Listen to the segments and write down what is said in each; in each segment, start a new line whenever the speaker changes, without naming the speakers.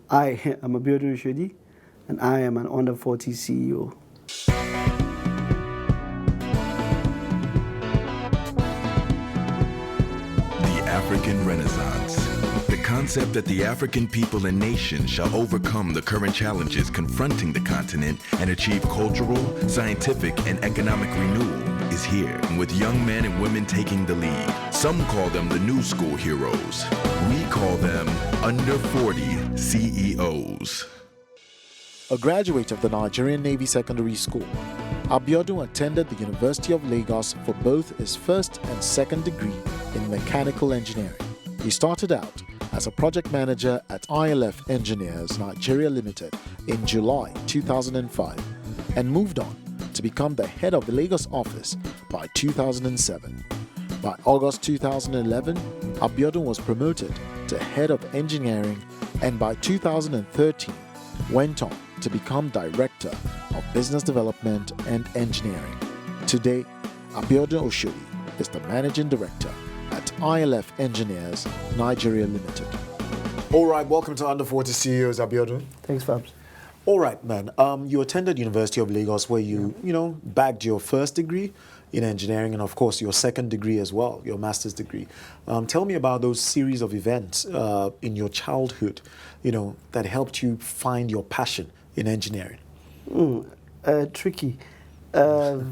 I am Abiodun Oshodi, and I am an under 40 CEO.
The African Renaissance. The concept that the African people and nation shall overcome the current challenges confronting the continent and achieve cultural, scientific, and economic renewal is here, with young men and women taking the lead. Some call them the new school heroes. We call them under 40 CEOs.
A graduate of the Nigerian Navy Secondary School, Abiodun attended the University of Lagos for both his first and second degree in mechanical engineering. He started out as a project manager at ILG Engineers Nigeria Limited in July 2005 and moved on to become the head of the Lagos office by 2007. By August 2011, Abiodun was promoted to head of engineering and by 2013 went on to become director of business development and engineering. Today, Abiodun Oshodi is the managing director at ILG Engineers Nigeria Limited. All right, welcome to Under 40 CEOs, Abiodun.
Thanks, Fabs.
All right, man. You attended University of Lagos where you bagged your first degree in engineering and, of course, your second degree as well, your master's degree. Tell me about those series of events in your childhood, that helped you find your passion in engineering.
Tricky. I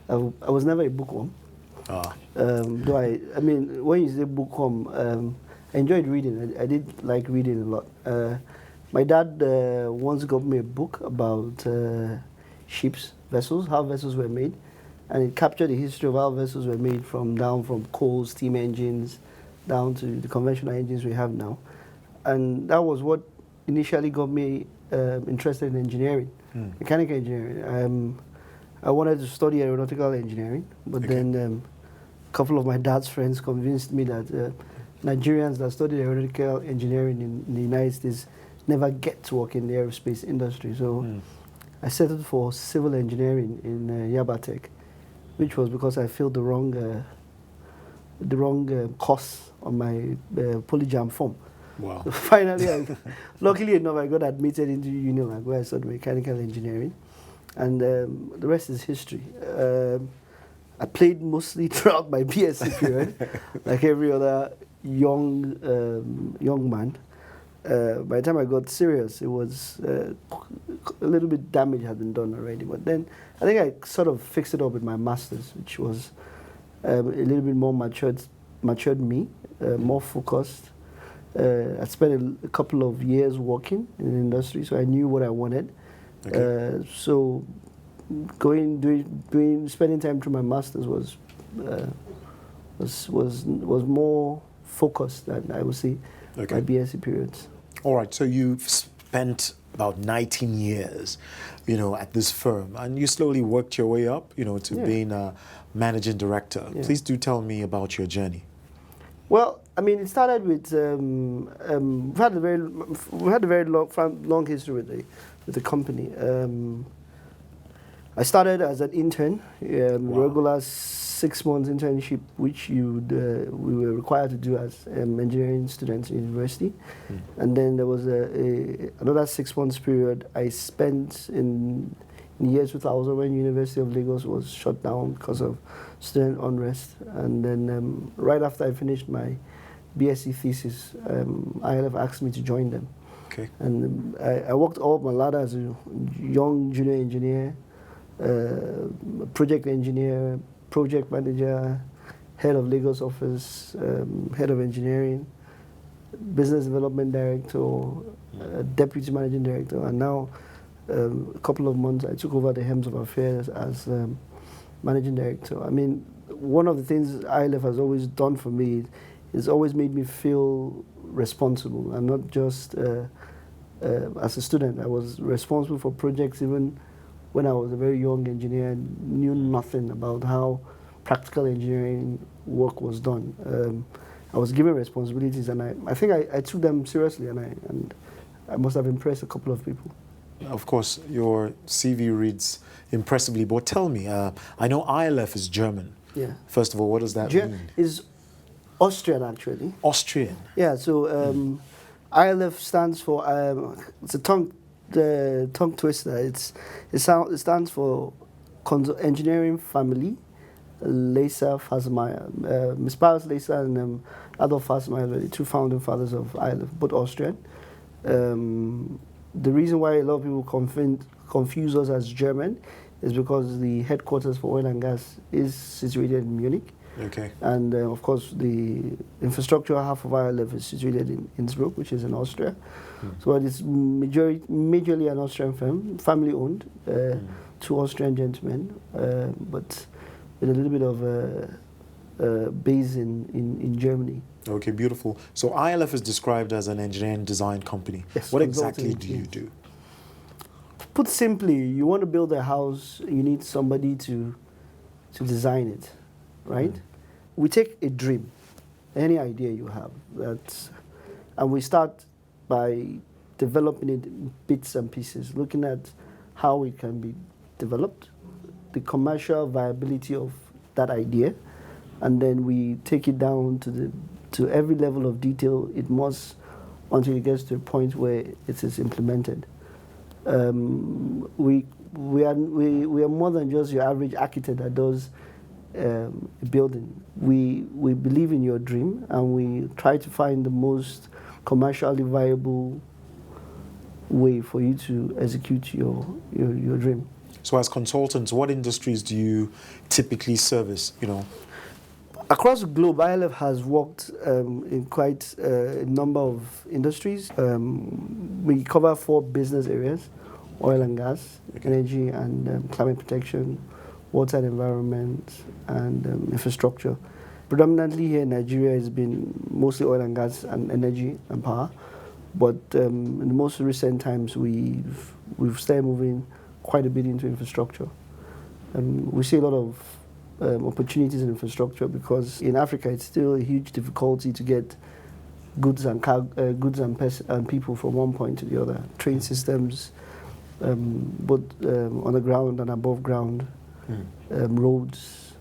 was never a bookworm. Though when you say bookworm, I enjoyed reading. I did like reading a lot. My dad once got me a book about ships, vessels, how vessels were made, and it captured the history of how vessels were made from coal, steam engines, down to the conventional engines we have now. And that was what initially got me interested in engineering, mechanical engineering. I wanted to study aeronautical engineering, but then a couple of my dad's friends convinced me that Nigerians that studied aeronautical engineering in the United States never get to work in the aerospace industry. So I settled for civil engineering in Yabatech, which was because I filled the wrong course on my polyjam form.
Wow.
So finally, luckily enough, I got admitted into UNILAG where I studied mechanical engineering. And the rest is history. I played mostly throughout my BSc period, like every other young man. By the time I got serious, it was a little bit damage had been done already. But then I think I sort of fixed it up with my master's, which was a little bit more matured me, more focused. I spent a couple of years working in the industry, so I knew what I wanted. Okay. So spending time through my masters was more focused than I would say my BSc periods.
All right, so you've spent about 19 years, at this firm, and you slowly worked your way up, to being a managing director. Yeah. Please do tell me about your journey.
Well, it started with we had a very long history with the company. I started as an intern, regular 6 months internship, which we were required to do as engineering students in university. And then there was another 6 months period I spent in the year 2000 when University of Lagos was shut down because of student unrest. And then right after I finished my BSc thesis, ILF asked me to join them. Okay. And I worked all up my ladder as a young junior engineer, project engineer, project manager, head of Lagos office, head of engineering, business development director, deputy managing director, and now a couple of months I took over the helms of affairs as managing director. One of the things ILF has always done for me is always made me feel responsible, and not just as a student. I was responsible for projects even when I was a very young engineer and knew nothing about how practical engineering work was done. I was given responsibilities, and I think I took them seriously, and I must have impressed a couple of people.
Of course, your CV reads impressively, but tell me, I know ILF is German. Yeah. First of all, what does that mean?
Is Austrian, actually.
Austrian?
Yeah, so ILF stands for, it's a the tongue twister. It stands for Engineering Family, Leysa Fasmeier. Ms. Paris Leysa and Adolf Fasmeier were the two founding fathers of ILF, both Austrian. The reason why a lot of people confuse us as German is because the headquarters for oil and gas is situated in Munich.
Okay.
And of course, the infrastructure half of ILF is situated in Innsbruck, which is in Austria. So it's majorly an Austrian firm, family owned, two Austrian gentlemen, but with a little bit of a base in Germany.
Okay, beautiful. So ILF is described as an engineering design company.
Yes,
what exactly do you do?
Put simply, you want to build a house, you need somebody to design it, right? We take a dream, any idea you have, and we start by developing it in bits and pieces, looking at how it can be developed, the commercial viability of that idea, and then we take it down to every level of detail it must until it gets to a point where it is implemented. We are more than just your average architect that does a building. We believe in your dream, and we try to find the most commercially viable way for you to execute your dream.
So as consultants, what industries do you typically service,
Across the globe, ILF has worked in quite a number of industries. We cover 4 business areas: oil and gas, energy and climate protection, water and environment, and infrastructure. Predominantly here in Nigeria, it's been mostly oil and gas and energy and power. But in the most recent times, we've started moving quite a bit into infrastructure. We see a lot of opportunities in infrastructure because in Africa, it's still a huge difficulty to get goods and people from one point to the other. Train systems, both on the ground and above ground, roads,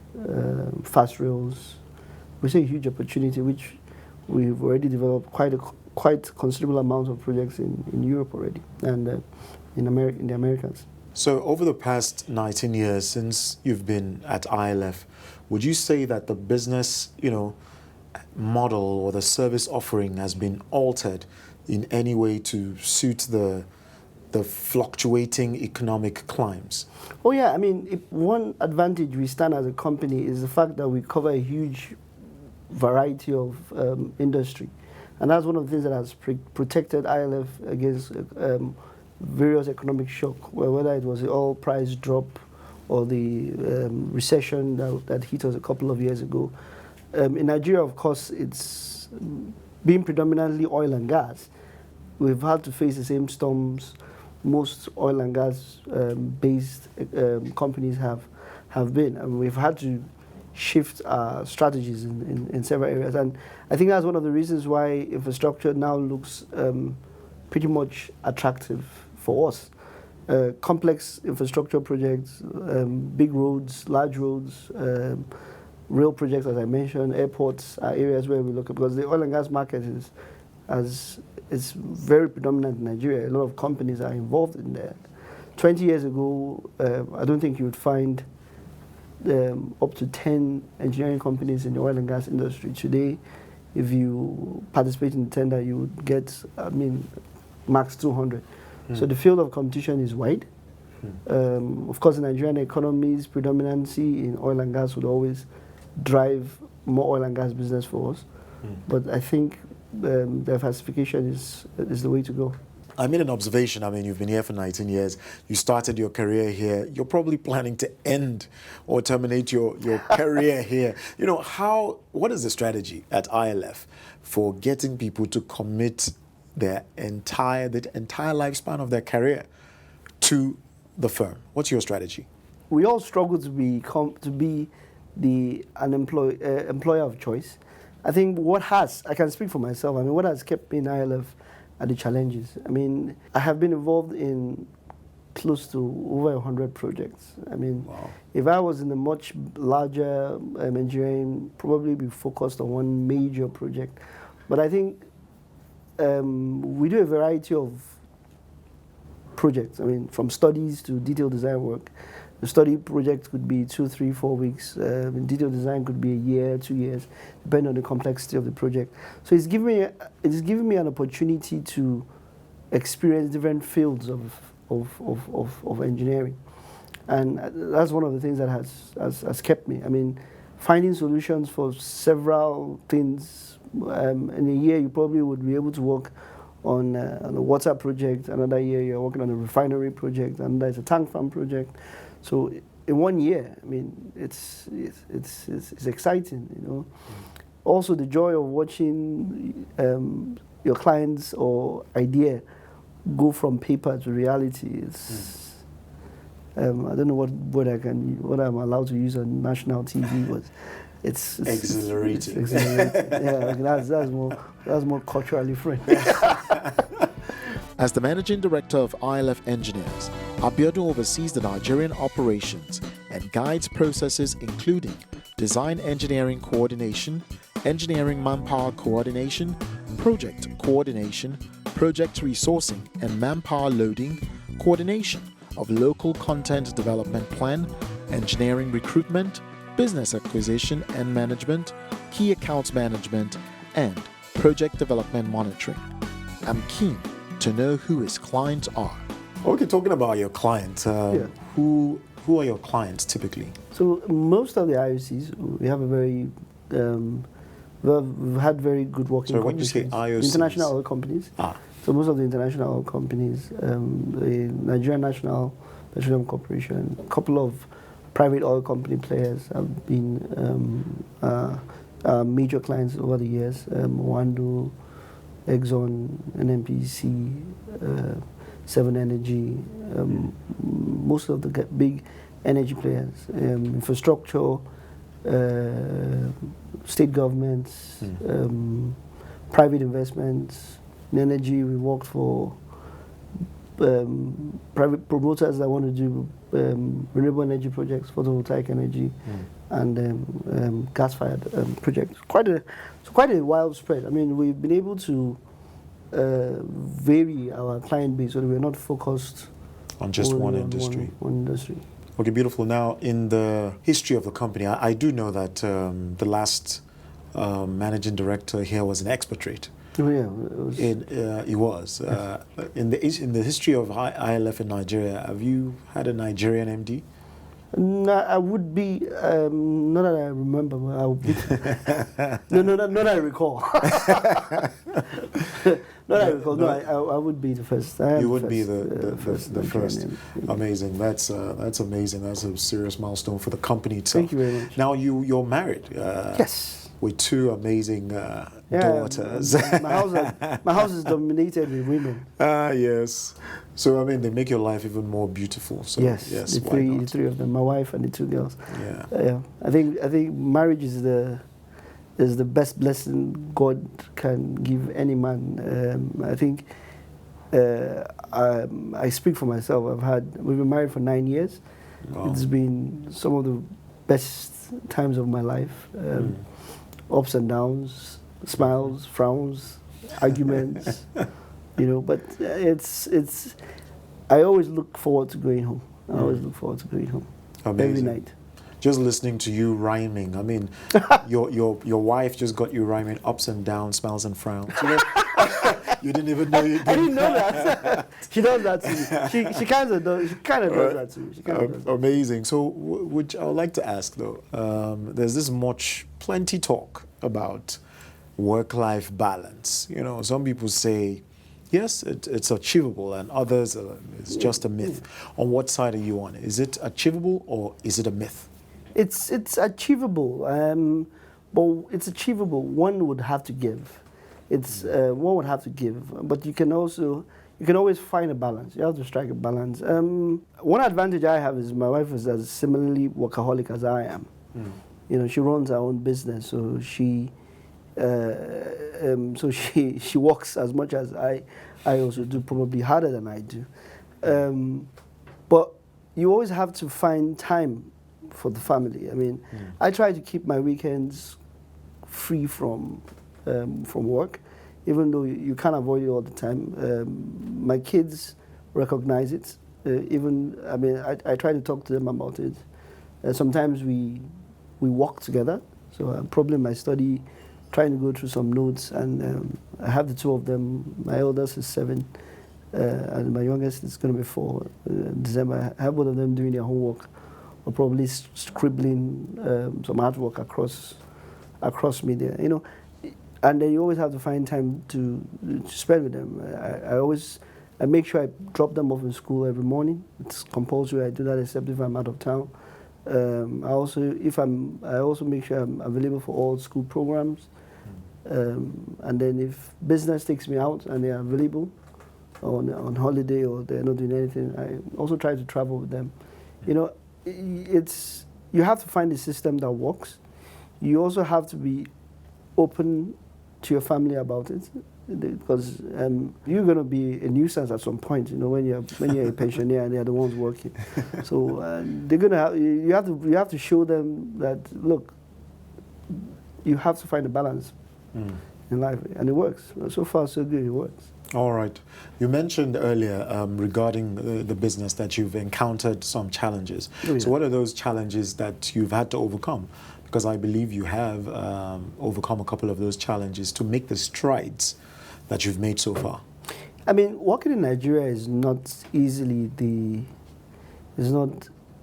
fast rails. We see a huge opportunity, which we've already developed quite considerable amount of projects in Europe already and in the Americas.
So over the past 19 years since you've been at ILF, would you say that the business, model or the service offering has been altered in any way to suit the fluctuating economic climes?
Oh yeah, I mean, one advantage we stand as a company is the fact that we cover a huge variety of industry. And that's one of the things that has protected ILF against various economic shock, whether it was the oil price drop or the recession that hit us a couple of years ago. In Nigeria, of course, it's being predominantly oil and gas. We've had to face the same storms most oil and gas based companies have been, and we've had to shift our strategies in several areas. And I think that's one of the reasons why infrastructure now looks pretty much attractive for us. Complex infrastructure projects, big roads, large roads, rail projects, as I mentioned, airports are areas where we look at, because the oil and gas market is very predominant in Nigeria. A lot of companies are involved in there. 20 years ago, I don't think you would find up to 10 engineering companies in the oil and gas industry. Today, if you participate in the tender, you would get, max 200. So the field of competition is wide. Of course, the Nigerian economy's predominancy in oil and gas would always drive more oil and gas business for us. But I think diversification is the way to go.
I made an observation. You've been here for 19 years. You started your career here. You're probably planning to end or terminate your career here. What is the strategy at ILF for getting people to commit the entire lifespan of their career to the firm? What's your strategy?
We all struggle to be an employer of choice. I think I can speak for myself. What has kept me in ILF are the challenges. I have been involved in close to over 100 projects.
Wow.
If I was in a much larger engineering, probably be focused on one major project. But I think we do a variety of projects. I mean, from studies to detailed design work. The study project could be 2, 3, 4 weeks. Detailed design could be a year, 2 years, depending on the complexity of the project. So it's giving me an opportunity to experience different fields of engineering, and that's one of the things that has kept me. I mean, finding solutions for several things. In a year, you probably would be able to work on a water project. Another year, you're working on a refinery project, and there's a tank farm project. So in 1 year, I mean, it's exciting, you know. Also, the joy of watching your clients or idea go from paper to reality is. I don't know what I'm allowed to use on national TV, but it's
exhilarating.
It's exhilarating. Yeah, that's more culturally friendly.
As the Managing Director of ILF Engineers, Abiodun oversees the Nigerian operations and guides processes including design engineering coordination, engineering manpower coordination, project coordination, project resourcing and manpower loading, coordination of local content development plan, engineering recruitment, business acquisition and management, key accounts management, and project development monitoring. I'm keen to know who his clients are. Okay, talking about your clients, who are your clients typically?
So most of the IOCs, we have a very, we've had very good working.
So when you say IOCs,
international oil companies. So most of the international oil companies, the Nigerian National Petroleum Corporation, a couple of private oil company players have been major clients over the years. Wando, Exxon, NNPC, Seven Energy, most of the big energy players, infrastructure, state governments, private investments. In energy, we worked for private promoters that want to do renewable energy projects, photovoltaic energy, and gas-fired projects. Quite a wild spread. I mean, we've been able to vary our client base so that we're not focused
on just one industry.
One industry.
Okay, beautiful. Now, in the history of the company, I do know that the last managing director here was an expatriate.
Oh yeah,
he was. In the history of ILF in Nigeria, have you had a Nigerian MD?
No, I would be. Not that I remember, but I would be. not that I recall. Not that I recall. No, I would be the first.
You would be the first. Amazing. That's amazing. That's a serious milestone for the company itself.
Thank you very much.
Now you're married.
Yes.
With two amazing daughters.
My house is dominated with women.
Yes. So I mean, they make your life even more beautiful. So
yes, the three of them, my wife and the two girls. Yeah. I think marriage is the best blessing God can give any man. I think I speak for myself. We've been married for 9 years. Wow. It's been some of the best times of my life. Ups and downs, smiles, frowns, arguments, you know. But it's. I always look forward to going home.
Amazing.
Every night.
Just listening to you rhyming. I mean, your wife just got you rhyming ups and downs, smiles and frowns. You know, you didn't even know you did.
I didn't know that. She does that to me. She kind of does that to me.
Amazing. So, I would like to ask though. There's plenty talk about work-life balance. You know, some people say, yes, it's achievable, and others it's just a myth. On what side are you on? Is it achievable or is it a myth?
It's achievable, but it's achievable. One would have to give. One would have to give, but you can always find a balance. You have to strike a balance. One advantage I have is my wife is as similarly workaholic as I am. You know, she runs her own business, so she works as much as I also do, probably harder than I do. But you always have to find time for the family. I mean, I try to keep my weekends free from work. even though you can't avoid it all the time. My kids recognize it. I try to talk to them about it. Sometimes we walk together. So I'm probably in my study trying to go through some notes, and I have the two of them. My eldest is 7, and my youngest is going to be 4 in December. I have both of them doing their homework, or probably scribbling some artwork across media, and then you always have to find time to spend with them. I make sure I drop them off in school every morning. It's compulsory. I do that except if I'm out of town. I also make sure I'm available for all school programs. And then if business takes me out and they are available on holiday or they're not doing anything, I also try to travel with them. You have to find a system that works. You also have to be open to your family about it, because you're going to be a nuisance at some point. When you're a pensioner and they're the ones working. So they're going to have you have to show them that, look, you have to find a balance in life, and it works. So far, so good. It works.
All right. You mentioned earlier regarding the business that you've encountered some challenges. Oh, yeah. So what are those challenges that you've had to overcome? Because I believe you have overcome a couple of those challenges to make the strides that you've made so far.
I mean, working in Nigeria is not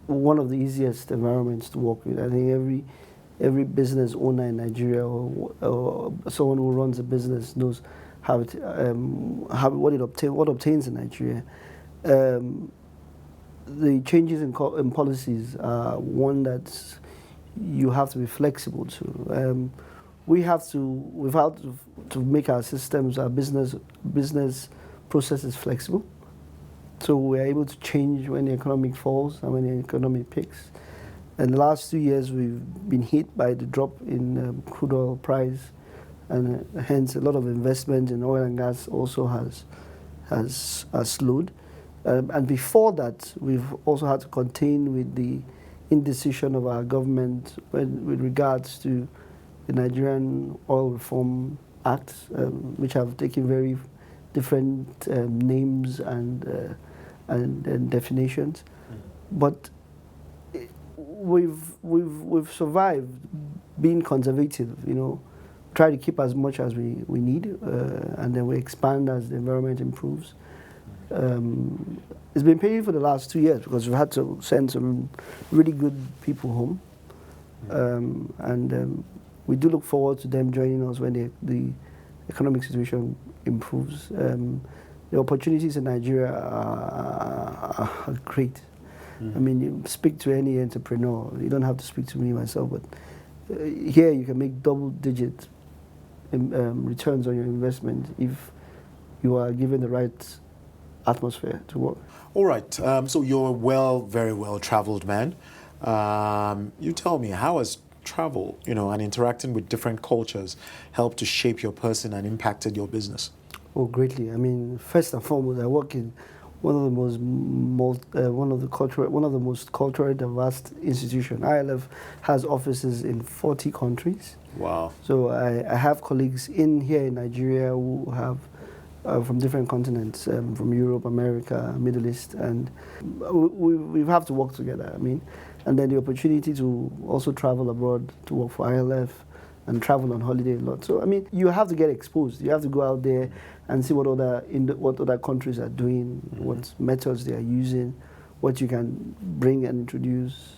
one of the easiest environments to work with. I think every business owner in Nigeria or someone who runs a business knows what obtains in Nigeria. The changes in policies are one that you have to be flexible to. We've had to make our systems, our business processes flexible, so we're able to change when the economy falls and when the economy picks. In the last 2 years, we've been hit by the drop in crude oil price, and hence a lot of investment in oil and gas also has slowed. And before that, we've also had to contain with the indecision of our government with regards to the Nigerian Oil Reform Act, which have taken very different names and definitions. But we've survived being conservative, try to keep as much as we need, and then we expand as the environment improves. It's been painful for the last 2 years because we've had to send some really good people home, and we do look forward to them joining us when the economic situation improves. The opportunities in Nigeria are great. I mean, you speak to any entrepreneur. You don't have to speak to me myself, but here you can make double-digit returns on your investment if you are given the right atmosphere to work.
All right. So you're a very well-traveled man. You tell me, how has travel, and interacting with different cultures helped to shape your person and impacted your business?
Oh, greatly. I mean, first and foremost, I work in one of the most culturally diverse institutions. ILF has offices in 40 countries. Wow. So I have colleagues here in Nigeria who have from different continents, from Europe, America, Middle East, and we have to work together. I mean, and then the opportunity to also travel abroad to work for ILF and travel on holiday a lot. So I mean, you have to get exposed. You have to go out there and see what other countries are doing, what methods they are using, what you can bring and introduce,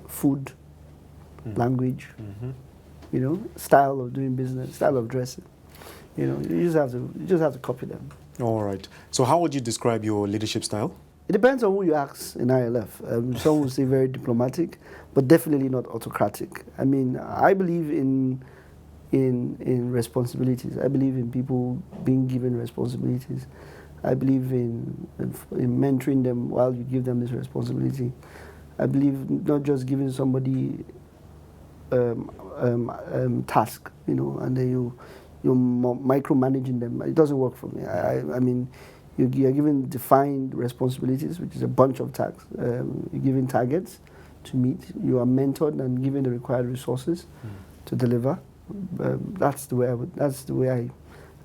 food, language, style of doing business, style of dressing. You just have to copy them. All
right. So how would you describe your leadership style?
It depends on who you ask in ILF. Some will say very diplomatic, but definitely not autocratic. I mean, I believe in responsibilities. I believe in people being given responsibilities. I believe in mentoring them while you give them this responsibility. I believe not just giving somebody task, and then you're micromanaging them. It doesn't work for me. I mean, you're given defined responsibilities, which is a bunch of tasks. You're given targets to meet. You are mentored and given the required resources to deliver. That's the way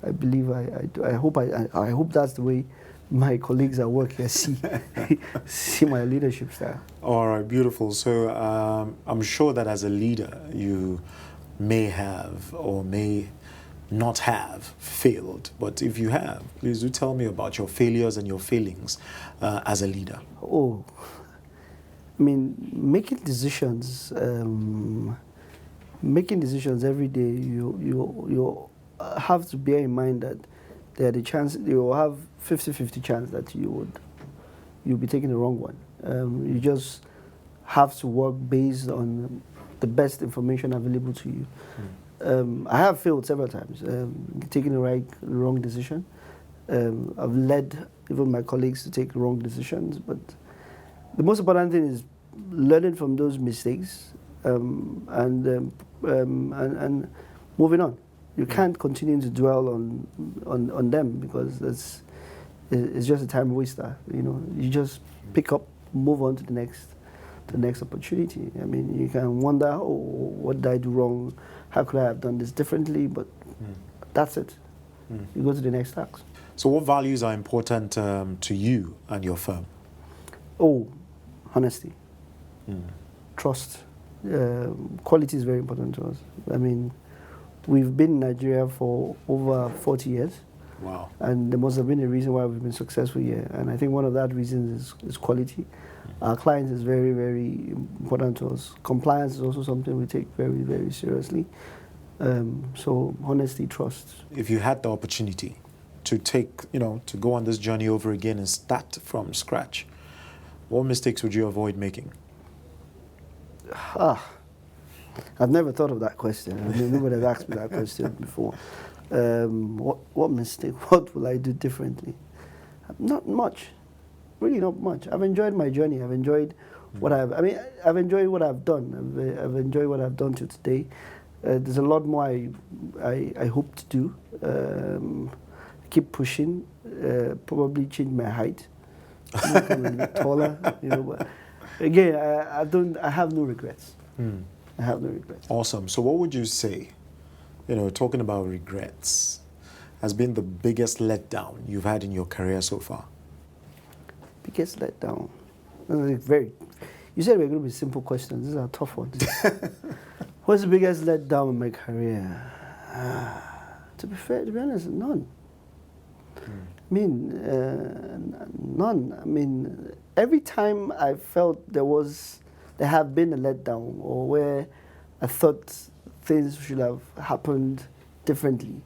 I believe I do. I hope that's the way my colleagues at work here see my leadership style.
All right, beautiful. So I'm sure that as a leader, you may have or may not have failed. But if you have, please do tell me about your failures and your failings as a leader.
Oh, I mean, making decisions every day, you have to bear in mind that there are the chance you will have 50-50 chance that you'll be taking the wrong one. You just have to work based on the best information available to you. I have failed several times, taking the wrong decision. I've led even my colleagues to take wrong decisions, but the most important thing is learning from those mistakes and moving on. You can't continue to dwell on them because it's just a time waster. You know, you just pick up, move on to the next opportunity. I mean, you can wonder, oh, what did I do wrong? How could I have done this differently? But that's it. You go to the next task.
So what values are important to you and your firm?
Oh, honesty, trust. Quality is very important to us. I mean, we've been in Nigeria for over 40 years.
Wow.
And there must have been a reason why we've been successful here. And I think one of that reasons is quality. Our clients is very, very important to us. Compliance is also something we take very, very seriously. So honesty, trust.
If you had the opportunity to to go on this journey over again and start from scratch, what mistakes would you avoid making?
I've never thought of that question. I mean, nobody has asked me that question before. What mistake? What will I do differently? Not much. Really, not much. I've enjoyed my journey. I've enjoyed I've enjoyed what I've done. I've enjoyed what I've done to today. There's a lot more I hope to do. Keep pushing. Probably change my height. Become a bit taller. But again, I have no regrets. I have no regrets.
Awesome. So what would you say, talking about regrets, has been the biggest letdown you've had in your career so far?
Biggest letdown? You said we're going to be simple questions. These are tough ones. What's the biggest letdown in my career? To be honest, none. I mean, none. I mean, every time I felt there have been a letdown or where I thought things should have happened differently.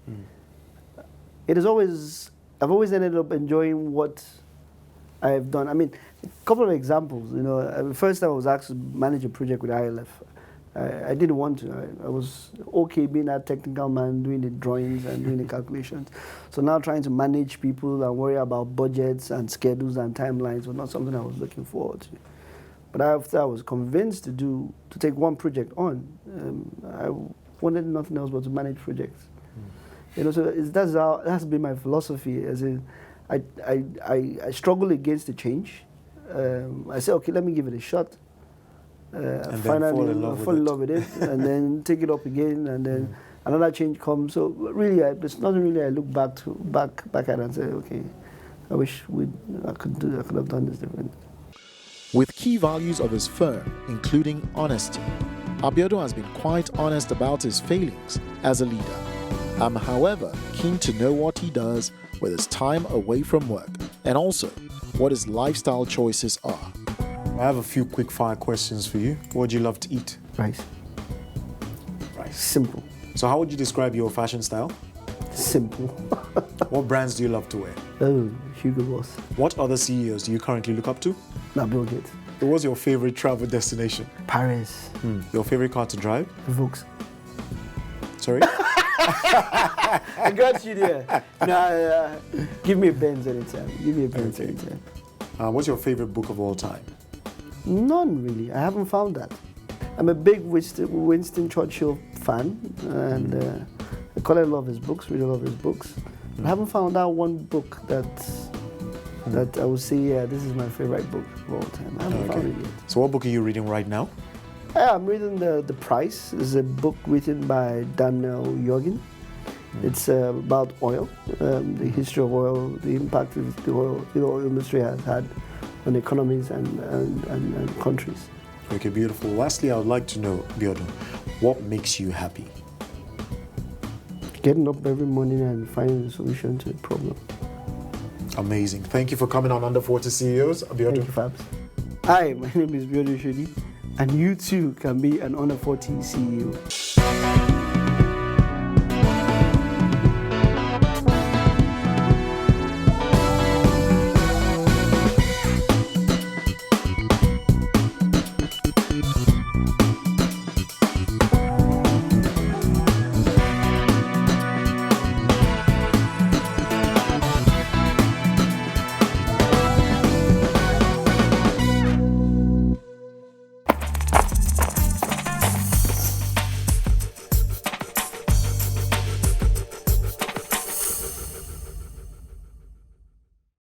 I've always ended up enjoying what I have done. I mean, a couple of examples. The first time I was asked to manage a project with ILF, I didn't want to. I was okay being that technical man, doing the drawings and doing the calculations. So now trying to manage people and worry about budgets and schedules and timelines was not something I was looking forward to. But after I was convinced to take one project on, I wanted nothing else but to manage projects. So that has been my philosophy. As in, I struggle against the change. I say, okay, let me give it a shot.
And
finally, fall in love with it, and then take it up again, and then another change comes. So really, there's nothing really I look back at and say, okay, I wish I could have done this different.
With key values of his firm, including honesty, Abiodun has been quite honest about his failings as a leader. I'm, however, keen to know what he does with his time away from work, and also what his lifestyle choices are. I have a few quick-fire questions for you. What do you love to eat?
Rice. Simple.
So how would you describe your fashion style?
Simple.
What brands do you love to wear?
Oh, Hugo Boss.
What other CEOs do you currently look up to?
Bill Gates.
What was your favorite travel destination?
Paris.
Your favorite car to drive?
Vaux.
Sorry?
I got you there. Give me a Benz anytime.
What's your favorite book of all time?
None, really. I haven't found that. I'm a big Winston Churchill fan, and I quite love his books, really love his books. I haven't found that one book that I would say, yeah, this is my favorite book of all time. I haven't found it yet.
So what book are you reading right now?
I'm reading The Price. It's a book written by Daniel Jorgen. It's about oil, the history of oil, the impact the oil industry has had on economies and countries.
Okay, beautiful. Lastly, I would like to know, Abiodun, what makes you happy?
Getting up every morning and finding a solution to a problem.
Amazing. Thank you for coming on Under 40 CEOs, Abiodun.
Thank you, Fabs. Hi, my name is Abiodun Oshodi, and you too can be an Under 40 CEO.